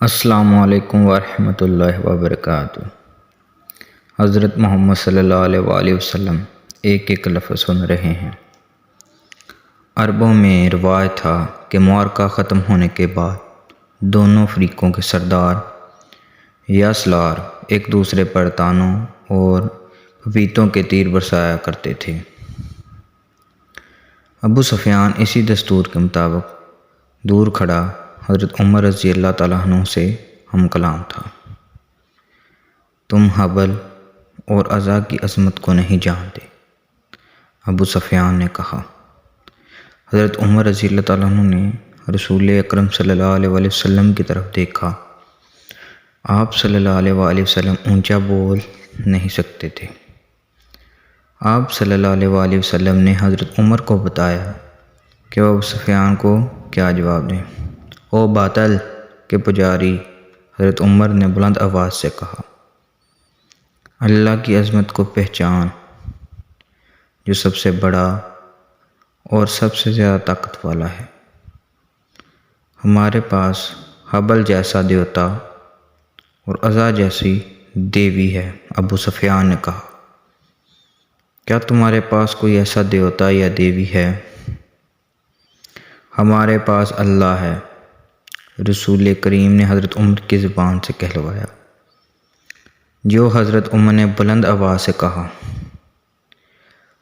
السلام علیکم ورحمۃ اللہ وبرکاتہ۔ حضرت محمد صلی اللہ علیہ وآلہ وسلم ایک ایک لفظ سن رہے ہیں۔ عربوں میں روایت تھا کہ معرکہ ختم ہونے کے بعد دونوں فریقوں کے سردار یا سلار ایک دوسرے پر تانوں اور پپیتوں کے تیر برسایا کرتے تھے۔ ابو سفیان اسی دستور کے مطابق دور کھڑا حضرت عمر رضی اللہ تعالیٰ عنہ سے ہم کلام تھا۔ تم حبل اور عزا کی عظمت کو نہیں جانتے، ابو سفیان نے کہا۔ حضرت عمر رضی اللہ تعالیٰ عنہ نے رسول اکرم صلی اللہ علیہ وآلہ وسلم کی طرف دیکھا۔ آپ صلی اللہ علیہ وآلہ وسلم اونچا بول نہیں سکتے تھے۔ آپ صلی اللہ علیہ وآلہ وسلم نے حضرت عمر کو بتایا کہ وہ ابو سفیان کو کیا جواب دیں۔ او باطل کے پجاری، حضرت عمر نے بلند آواز سے کہا، اللہ کی عظمت کو پہچان جو سب سے بڑا اور سب سے زیادہ طاقت والا ہے۔ ہمارے پاس حبل جیسا دیوتا اور عزا جیسی دیوی ہے۔ ابو سفیان نے کہا، کیا تمہارے پاس کوئی ایسا دیوتا یا دیوی ہے؟ ہمارے پاس اللہ ہے، رسول کریم نے حضرت عمر کی زبان سے کہلوایا۔ جو حضرت عمر نے بلند آواز سے کہا،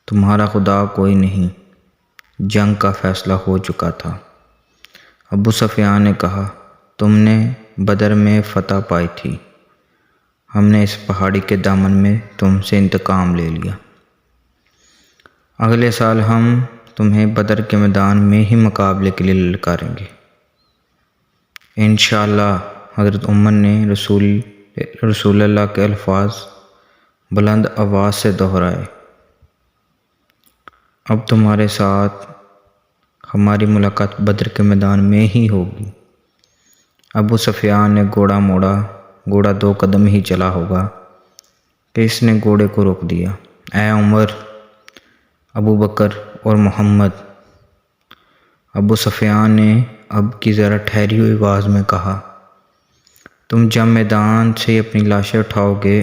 تمہارا خدا کوئی نہیں، جنگ کا فیصلہ ہو چکا تھا۔ ابو سفیان نے کہا، تم نے بدر میں فتح پائی تھی، ہم نے اس پہاڑی کے دامن میں تم سے انتقام لے لیا۔ اگلے سال ہم تمہیں بدر کے میدان میں ہی مقابلے کے لیے للکاریں گے انشاءاللہ۔ حضرت عمر نے رسول اللہ کے الفاظ بلند آواز سے دہرائے۔ اب تمہارے ساتھ ہماری ملاقات بدر کے میدان میں ہی ہوگی۔ ابو سفیان نے گھوڑا موڑا، گھوڑا 2 قدم ہی چلا ہوگا کہ اس نے گھوڑے کو روک دیا۔ اے عمر، ابو بکر اور محمد، ابو سفیان نے اب کی ذرا ٹھہری ہوئی آواز میں کہا، تم جب میدان سے اپنی لاشیں اٹھاؤ گے،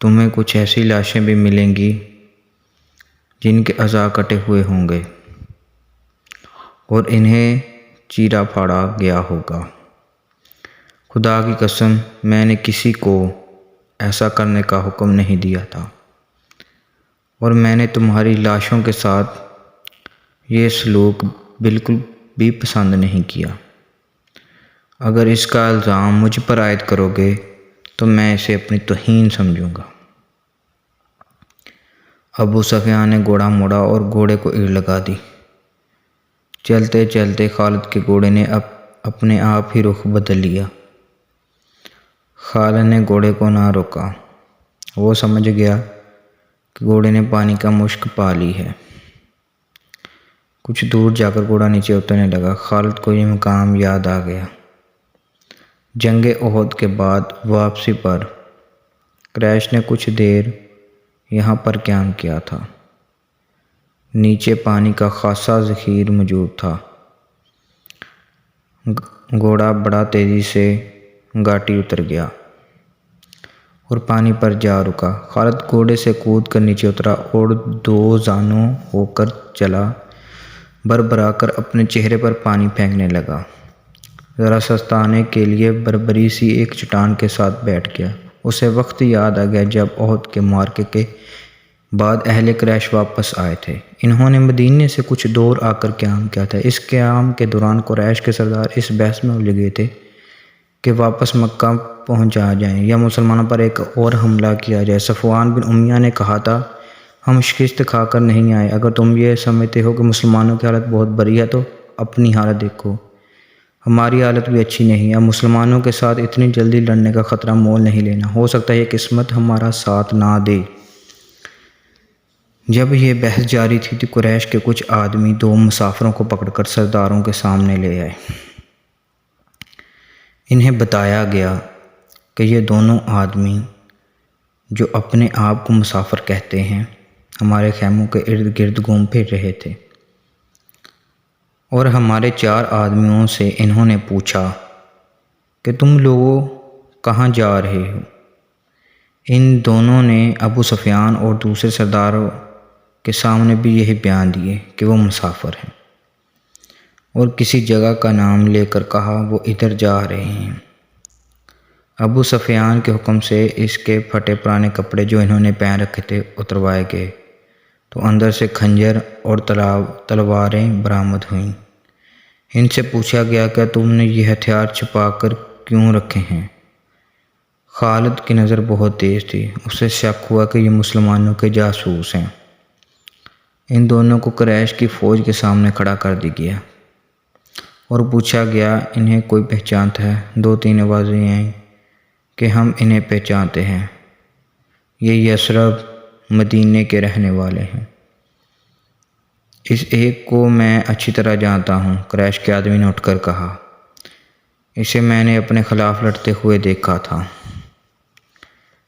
تمہیں کچھ ایسی لاشیں بھی ملیں گی جن کے اعضاء کٹے ہوئے ہوں گے اور انہیں چیرا پھاڑا گیا ہوگا۔ خدا کی قسم، میں نے کسی کو ایسا کرنے کا حکم نہیں دیا تھا، اور میں نے تمہاری لاشوں کے ساتھ یہ سلوک بالکل بھی پسند نہیں کیا۔ اگر اس کا الزام مجھ پر عائد کرو گے تو میں اسے اپنی توہین سمجھوں گا۔ ابو سفیان نے گھوڑا موڑا اور گھوڑے کو ایڑ لگا دی۔ چلتے چلتے خالد کے گھوڑے نے اپنے آپ ہی رخ بدل لیا۔ خالد نے گھوڑے کو نہ روکا، وہ سمجھ گیا کہ گھوڑے نے پانی کا مشک پا لی ہے۔ کچھ دور جا کر گھوڑا نیچے اترنے لگا۔ خالد کو یہ مقام یاد آ گیا۔ جنگ احد کے بعد واپسی پر قریش نے کچھ دیر یہاں پر قیام کیا تھا۔ نیچے پانی کا خاصا ذخیر موجود تھا۔ گھوڑا بڑا تیزی سے گھاٹی اتر گیا اور پانی پر جا رکا۔ خالد گھوڑے سے کود کر نیچے اترا اور 2 زانوں ہو کر چلا بربرا کر اپنے چہرے پر پانی پھینکنے لگا۔ ذرا سستانے کے لیے بربری سی ایک چٹان کے ساتھ بیٹھ گیا۔ اسے وقت یاد آ گیا جب احد کے معرکے کے بعد اہل قریش واپس آئے تھے۔ انہوں نے مدینے سے کچھ دور آ کر قیام کیا تھا۔ اس قیام کے دوران قریش کے سردار اس بحث میں الجھ گئے تھے کہ واپس مکہ پہنچا جائیں یا مسلمانوں پر ایک اور حملہ کیا جائے۔ صفوان بن امیہ نے کہا تھا، ہم شکست کھا کر نہیں آئے، اگر تم یہ سمجھتے ہو کہ مسلمانوں کی حالت بہت بری ہے تو اپنی حالت دیکھو، ہماری حالت بھی اچھی نہیں ہے۔ اب مسلمانوں کے ساتھ اتنی جلدی لڑنے کا خطرہ مول نہیں لینا، ہو سکتا ہے یہ قسمت ہمارا ساتھ نہ دے۔ جب یہ بحث جاری تھی تو قریش کے کچھ آدمی 2 مسافروں کو پکڑ کر سرداروں کے سامنے لے آئے۔ انہیں بتایا گیا کہ یہ دونوں آدمی جو اپنے آپ کو مسافر کہتے ہیں ہمارے خیموں کے ارد گرد گھوم پھر رہے تھے، اور ہمارے 4 آدمیوں سے انہوں نے پوچھا کہ تم لوگوں کہاں جا رہے ہو؟ ان دونوں نے ابو سفیان اور دوسرے سرداروں کے سامنے بھی یہی بیان دیے کہ وہ مسافر ہیں، اور کسی جگہ کا نام لے کر کہا وہ ادھر جا رہے ہیں۔ ابو سفیان کے حکم سے اس کے پھٹے پرانے کپڑے جو انہوں نے پہن رکھے تھے اتروائے گئے، تو اندر سے خنجر اور تلواریں برآمد ہوئیں۔ ان سے پوچھا گیا کہ تم نے یہ ہتھیار چھپا کر کیوں رکھے ہیں؟ خالد کی نظر بہت تیز تھی، اسے شک ہوا کہ یہ مسلمانوں کے جاسوس ہیں۔ ان دونوں کو قریش کی فوج کے سامنے کھڑا کر دیا گیا اور پوچھا گیا انہیں کوئی پہچانتا ہے؟ 2-3 آوازیں آئیں کہ ہم انہیں پہچانتے ہیں، یہ یثرب مدینے کے رہنے والے ہیں۔ اس ایک کو میں اچھی طرح جانتا ہوں، قریش کے آدمی نے اٹھ کر کہا، اسے میں نے اپنے خلاف لڑتے ہوئے دیکھا تھا۔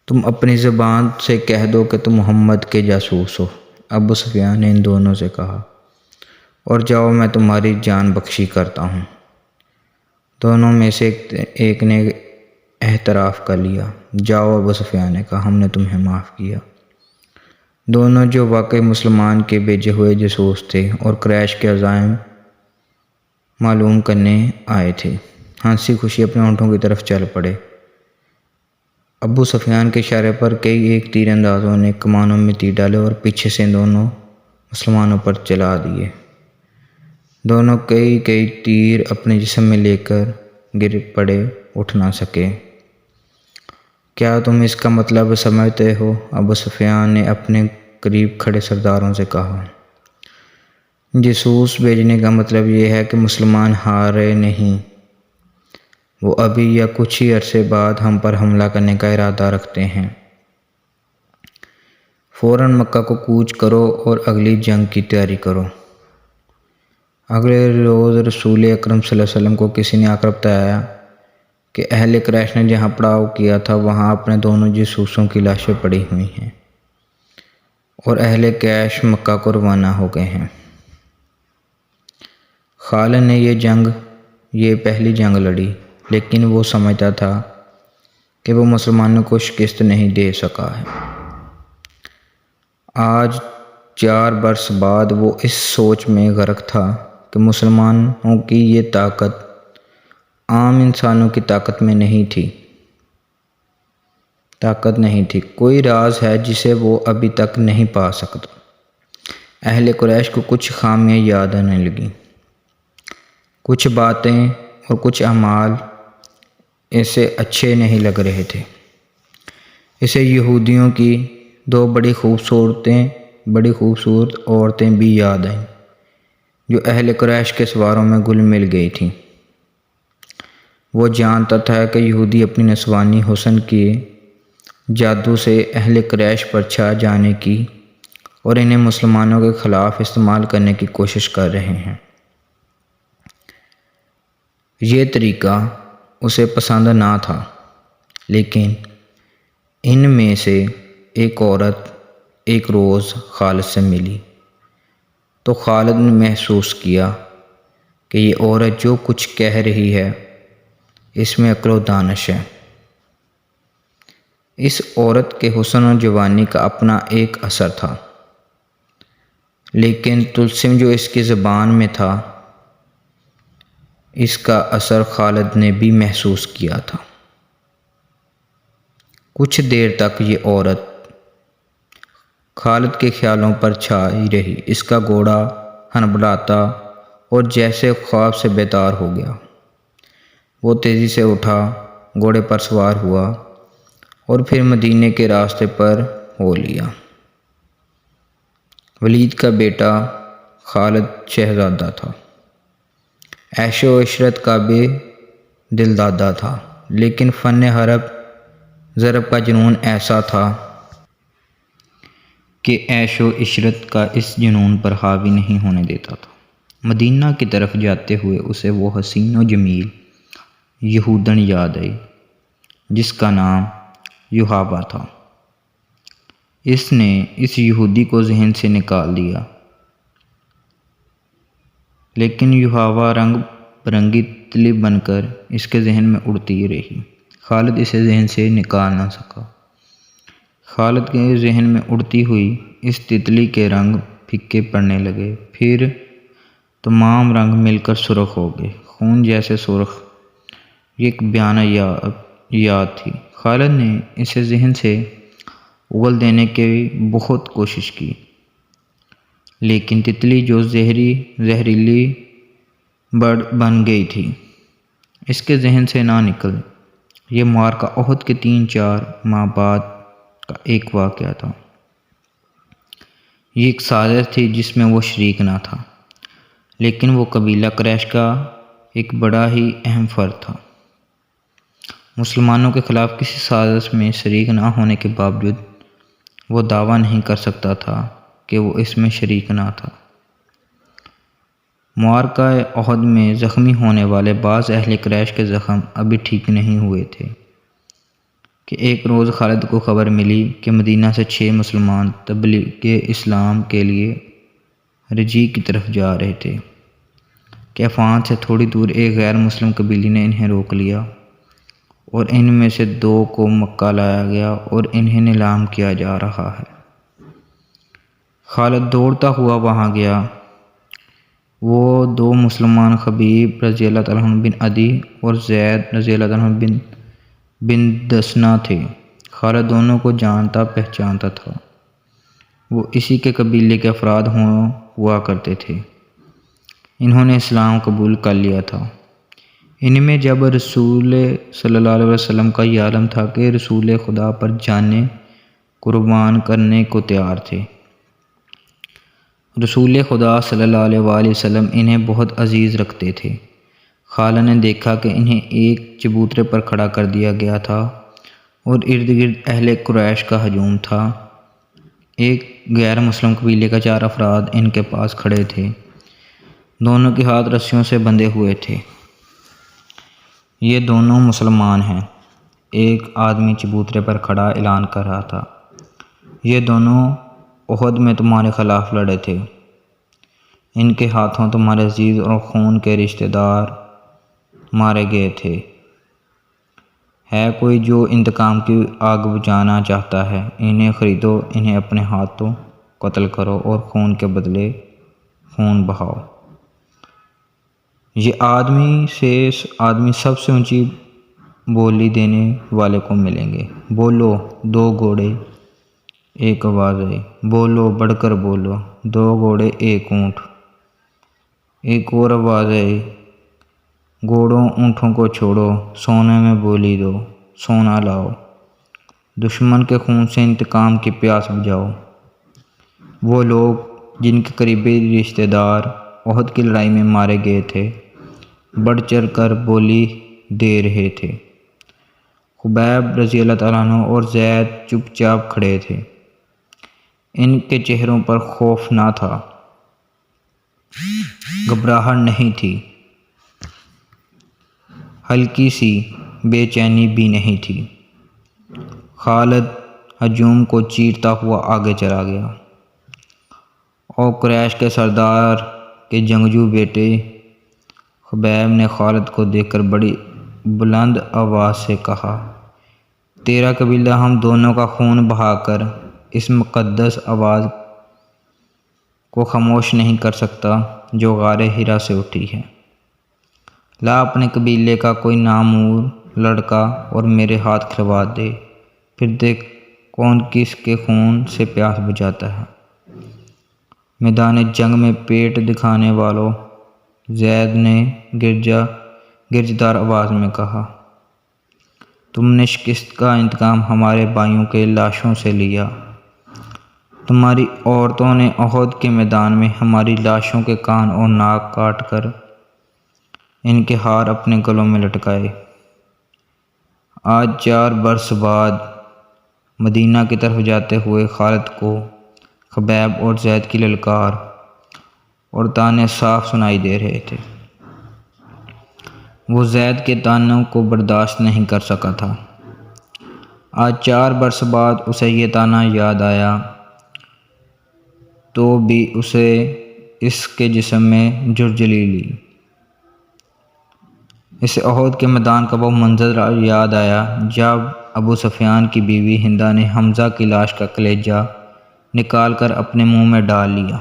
تم اپنی زبان سے کہہ دو کہ تم محمد کے جاسوس ہو، ابو سفیان نے ان دونوں سے کہا، اور جاؤ میں تمہاری جان بخشی کرتا ہوں۔ دونوں میں سے ایک نے اعتراف کر لیا۔ جاؤ، ابو سفیان نے کہا، ہم نے تمہیں معاف کیا۔ دونوں جو واقعی مسلمان کے بھیجے ہوئے جاسوس تھے اور قریش کے عزائم معلوم کرنے آئے تھے، ہنسی خوشی اپنے اونٹوں کی طرف چل پڑے۔ ابو سفیان کے اشارے پر کئی ایک تیر اندازوں نے کمانوں میں تیر ڈالے اور پیچھے سے دونوں مسلمانوں پر چلا دیے۔ دونوں کئی تیر اپنے جسم میں لے کر گر پڑے، اٹھ نہ سکے۔ کیا تم اس کا مطلب سمجھتے ہو؟ ابو سفیان نے اپنے قریب کھڑے سرداروں سے کہا۔ جاسوس بھیجنے کا مطلب یہ ہے کہ مسلمان ہارے نہیں، وہ ابھی یا کچھ ہی عرصے بعد ہم پر حملہ کرنے کا ارادہ رکھتے ہیں۔ فوراً مکہ کو کوچ کرو اور اگلی جنگ کی تیاری کرو۔ اگلے روز رسول اکرم صلی اللہ علیہ وسلم کو کسی نے آ کر بتایا کہ اہل قریش نے جہاں پڑاؤ کیا تھا وہاں اپنے دونوں جاسوسوں کی لاشیں پڑی ہوئی ہیں، اور اہل قریش مکہ کو روانہ ہو گئے ہیں۔ خالد نے یہ پہلی جنگ لڑی، لیکن وہ سمجھتا تھا کہ وہ مسلمانوں کو شکست نہیں دے سکا ہے۔ آج 4 برس بعد وہ اس سوچ میں غرق تھا کہ مسلمانوں کی یہ طاقت عام انسانوں کی طاقت نہیں تھی۔ کوئی راز ہے جسے وہ ابھی تک نہیں پا سکتا۔ اہل قریش کو کچھ خامیاں یاد آنے لگیں، کچھ باتیں اور کچھ اعمال اسے اچھے نہیں لگ رہے تھے۔ اسے یہودیوں کی 2 بڑی خوبصورت عورتیں بھی یاد آئیں جو اہل قریش کے سواروں میں گل مل گئی تھیں۔ وہ جانتا تھا کہ یہودی اپنی نسوانی حسن کے جادو سے اہل قریش پر چھا جانے کی اور انہیں مسلمانوں کے خلاف استعمال کرنے کی کوشش کر رہے ہیں۔ یہ طریقہ اسے پسند نہ تھا، لیکن ان میں سے ایک عورت ایک روز خالد سے ملی تو خالد نے محسوس کیا کہ یہ عورت جو کچھ کہہ رہی ہے اس میں عقل و دانش ہے۔ اس عورت کے حسن و جوانی کا اپنا ایک اثر تھا، لیکن طلسم جو اس کی زبان میں تھا اس کا اثر خالد نے بھی محسوس کیا تھا۔ کچھ دیر تک یہ عورت خالد کے خیالوں پر چھائی رہی۔ اس کا گھوڑا ہنبھلاتا اور جیسے خواب سے بیدار ہو گیا۔ وہ تیزی سے اٹھا، گھوڑے پر سوار ہوا اور پھر مدینے کے راستے پر ہو لیا۔ ولید کا بیٹا خالد شہزادہ تھا، عیش و عشرت کا بھی دلدادہ تھا، لیکن فن حرب ضرب کا جنون ایسا تھا کہ عیش و عشرت کا اس جنون پر حاوی نہیں ہونے دیتا تھا۔ مدینہ کی طرف جاتے ہوئے اسے وہ حسین و جمیل یہودن یاد آئی جس کا نام یحاوہ تھا۔ اس نے اس یہودی کو ذہن سے نکال دیا، لیکن یحاوہ رنگ پرنگی تتلی بن کر اس کے ذہن میں اڑتی رہی۔ خالد اسے ذہن سے نکال نہ سکا۔ خالد کے ذہن میں اڑتی ہوئی اس تتلی کے رنگ پھیکے پڑنے لگے، پھر تمام رنگ مل کر سرخ ہو گئے، خون جیسے سرخ۔ یہ ایک بیانہ یاد تھی۔ خالد نے اسے ذہن سے اگل دینے کی بہت کوشش کی، لیکن تتلی جو زہریلی بن گئی تھی اس کے ذہن سے نہ نکل۔ یہ معرکہ احد کے 3-4 ماہ بعد کا ایک واقعہ تھا۔ یہ ایک سازش تھی جس میں وہ شریک نہ تھا، لیکن وہ قبیلہ قریش کا ایک بڑا ہی اہم فرد تھا۔ مسلمانوں کے خلاف کسی سازش میں شریک نہ ہونے کے باوجود وہ دعویٰ نہیں کر سکتا تھا کہ وہ اس میں شریک نہ تھا۔ معرکہ احد میں زخمی ہونے والے بعض اہل قریش کے زخم ابھی ٹھیک نہیں ہوئے تھے کہ ایک روز خالد کو خبر ملی کہ مدینہ سے 6 مسلمان تبلیغ اسلام کے لیے رجیع کی طرف جا رہے تھے۔ کیفان سے تھوڑی دور ایک غیر مسلم قبیلے نے انہیں روک لیا اور ان میں سے 2 کو مکہ لایا گیا اور انہیں نیلام کیا جا رہا ہے۔ خالد دوڑتا ہوا وہاں گیا۔ وہ 2 مسلمان خبیب رضی اللہ عنہ بن عدی اور زید رضی اللہ عنہ بن دسنہ تھے۔ خالد دونوں کو جانتا پہچانتا تھا۔ وہ اسی کے قبیلے کے افراد ہوا کرتے تھے۔ انہوں نے اسلام قبول کر لیا تھا۔ ان میں جب رسول صلی اللہ علیہ وسلم کا یہ عالم تھا کہ رسول خدا پر جانیں قربان کرنے کو تیار تھے۔ رسول خدا صلی اللہ علیہ وآلہ وسلم انہیں بہت عزیز رکھتے تھے۔ خالد نے دیکھا کہ انہیں ایک چبوترے پر کھڑا کر دیا گیا تھا اور ارد گرد اہل قریش کا ہجوم تھا۔ ایک غیر مسلم قبیلے کا 4 افراد ان کے پاس کھڑے تھے، دونوں کے ہاتھ رسیوں سے بندھے ہوئے تھے۔ یہ دونوں مسلمان ہیں، ایک آدمی چبوترے پر کھڑا اعلان کر رہا تھا۔ یہ دونوں احد میں تمہارے خلاف لڑے تھے۔ ان کے ہاتھوں تمہارے عزیز اور خون کے رشتہ دار مارے گئے تھے۔ ہے کوئی جو انتقام کی آگ بجھانا چاہتا ہے؟ انہیں خریدو، انہیں اپنے ہاتھوں قتل کرو اور خون کے بدلے خون بہاؤ۔ یہ آدمی سب سے اونچی بولی دینے والے کو ملیں گے۔ بولو 2 گھوڑے، ایک آواز آئی۔ بولو، بڑھ کر بولو، 2 گھوڑے، 1 اونٹ۔ ایک اور آواز آئی، گھوڑوں اونٹوں کو چھوڑو، سونے میں بولی دو، سونا لاؤ، دشمن کے خون سے انتقام کی پیاس بجھاؤ۔ وہ لوگ جن کے قریبی رشتہ دار احد کی لڑائی میں مارے گئے تھے بڑھ چڑھ کر بولی دے رہے تھے۔ خبیب رضی اللہ تعالیٰ عنہ اور زید چپ چاپ کھڑے تھے۔ ان کے چہروں پر خوف نہ تھا، گھبراہٹ نہیں تھی، ہلکی سی بے چینی بھی نہیں تھی۔ خالد ہجوم کو چیرتا ہوا آگے چلا گیا اور قریش کے سردار کے جنگجو بیٹے خبیب نے خالد کو دیکھ کر بڑی بلند آواز سے کہا، تیرا قبیلہ ہم دونوں کا خون بہا کر اس مقدس آواز کو خاموش نہیں کر سکتا جو غار حرا سے اٹھی ہے۔ لا اپنے قبیلے کا کوئی نامور لڑکا اور میرے ہاتھ کھلوا دے، پھر دیکھ کون کس کے خون سے پیاس بجھاتا ہے۔ میدان جنگ میں پیٹ دکھانے والوں، زید نے گرجدار آواز میں کہا، تم نے شکست کا انتقام ہمارے بھائیوں کے لاشوں سے لیا۔ تمہاری عورتوں نے احد کے میدان میں ہماری لاشوں کے کان اور ناک کاٹ کر ان کے ہار اپنے گلوں میں لٹکائے۔ آج 4 برس بعد مدینہ کی طرف جاتے ہوئے خالد کو خبیب اور زید کی للکار اور طعنے صاف سنائی دے رہے تھے۔ وہ زید کے طعنوں کو برداشت نہیں کر سکا تھا۔ آج 4 برس بعد اسے یہ طعنہ یاد آیا تو بھی اسے اس کے جسم میں جھلجھلی لی۔ اسے احد کے میدان کا وہ منظر یاد آیا جب ابو سفیان کی بیوی ہندہ نے حمزہ کی لاش کا کلیجہ نکال کر اپنے منہ میں ڈال لیا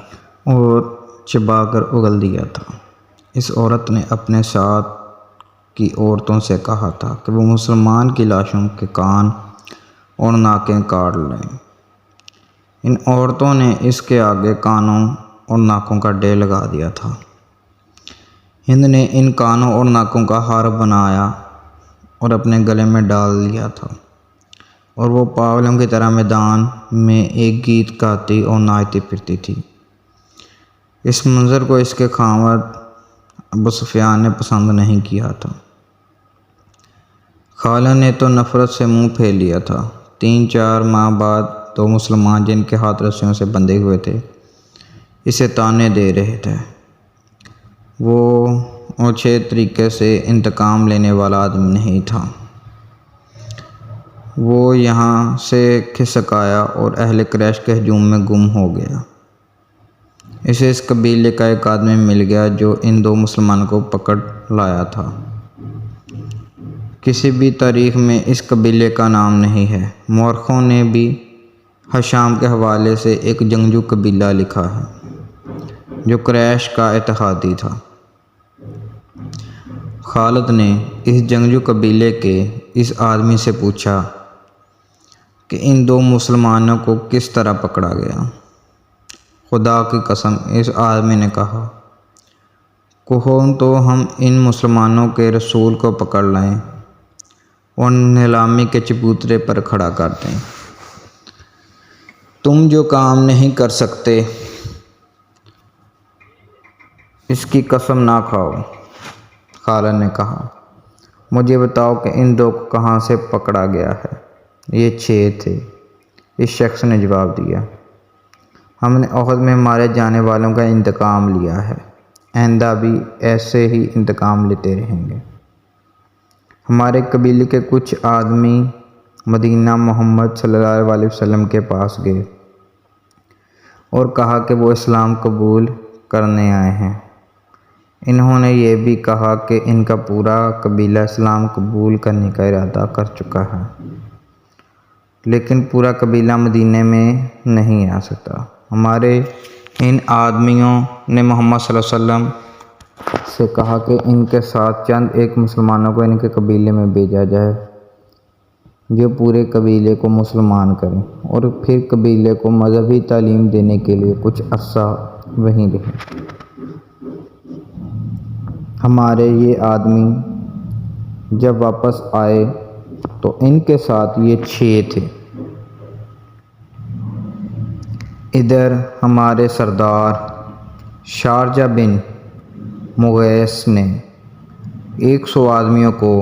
اور چبا کر اگل دیا تھا۔ اس عورت نے اپنے ساتھ کی عورتوں سے کہا تھا کہ وہ مسلمان کی لاشوں کے کان اور ناکیں کاٹ لیں۔ ان عورتوں نے اس کے آگے کانوں اور ناکوں کا ڈیر لگا دیا تھا۔ ہند نے ان کانوں اور ناکوں کا ہار بنایا اور اپنے گلے میں ڈال لیا تھا اور وہ پاگلوں کی طرح میدان میں ایک گیت گاتی اور ناچتی پھرتی تھی۔ اس منظر کو اس کے خاوند ابو سفیان نے پسند نہیں کیا تھا۔ خالہ نے تو نفرت سے منہ پھیر لیا تھا۔ 3-4 ماہ بعد دو مسلمان جن کے ہاتھ رسیوں سے بندھے ہوئے تھے اسے طعنے دے رہے تھے۔ وہ اونچے طریقے سے انتقام لینے والا آدمی نہیں تھا۔ وہ یہاں سے کھسک آیا اور اہل قریش کے ہجوم میں گم ہو گیا۔ اسے اس قبیلے کا ایک آدمی مل گیا جو ان دو مسلمانوں کو پکڑ لایا تھا۔ کسی بھی تاریخ میں اس قبیلے کا نام نہیں ہے۔ مورخوں نے بھی حشام کے حوالے سے ایک جنگجو قبیلہ لکھا ہے جو قریش کا اتحادی تھا۔ خالد نے اس جنگجو قبیلے کے اس آدمی سے پوچھا کہ ان دو مسلمانوں کو کس طرح پکڑا گیا۔ خدا کی قسم، اس آدمی نے کہا، کہو تو ہم ان مسلمانوں کے رسول کو پکڑ لائیں اور نیلامی کے چبوترے پر کھڑا کر دیں۔ تم جو کام نہیں کر سکتے اس کی قسم نہ کھاؤ۔ خالد نے کہا، مجھے بتاؤ کہ ان دو کو کہاں سے پکڑا گیا ہے۔ یہ 6 تھے، اس شخص نے جواب دیا۔ ہم نے احد میں مارے جانے والوں کا انتقام لیا ہے، آئندہ بھی ایسے ہی انتقام لیتے رہیں گے۔ ہمارے قبیلے کے کچھ آدمی مدینہ محمد صلی اللہ علیہ وسلم کے پاس گئے اور کہا کہ وہ اسلام قبول کرنے آئے ہیں۔ انہوں نے یہ بھی کہا کہ ان کا پورا قبیلہ اسلام قبول کرنے کا ارادہ کر چکا ہے، لیکن پورا قبیلہ مدینے میں نہیں آ سکتا۔ ہمارے ان آدمیوں نے محمد صلی اللہ علیہ وسلم سے کہا کہ ان کے ساتھ چند ایک مسلمانوں کو ان کے قبیلے میں بھیجا جائے جو پورے قبیلے کو مسلمان کریں اور پھر قبیلے کو مذہبی تعلیم دینے کے لیے کچھ عرصہ وہیں رہیں۔ ہمارے یہ آدمی جب واپس آئے تو ان کے ساتھ یہ 6 تھے۔ ادھر ہمارے سردار شارجہ بن مغیث نے 100 آدمیوں کو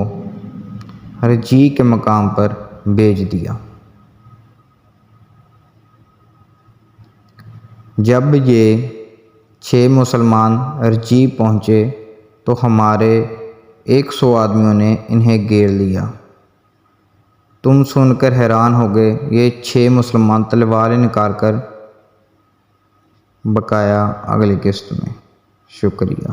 رجی کے مقام پر بھیج دیا۔ جب یہ 6 مسلمان رجی پہنچے تو ہمارے 100 آدمیوں نے انہیں گھیر لیا۔ تم سن کر حیران ہو گئے۔ یہ 6 مسلمان تلواریں نکال کر بقایا اگلی قسط میں۔ شکریہ۔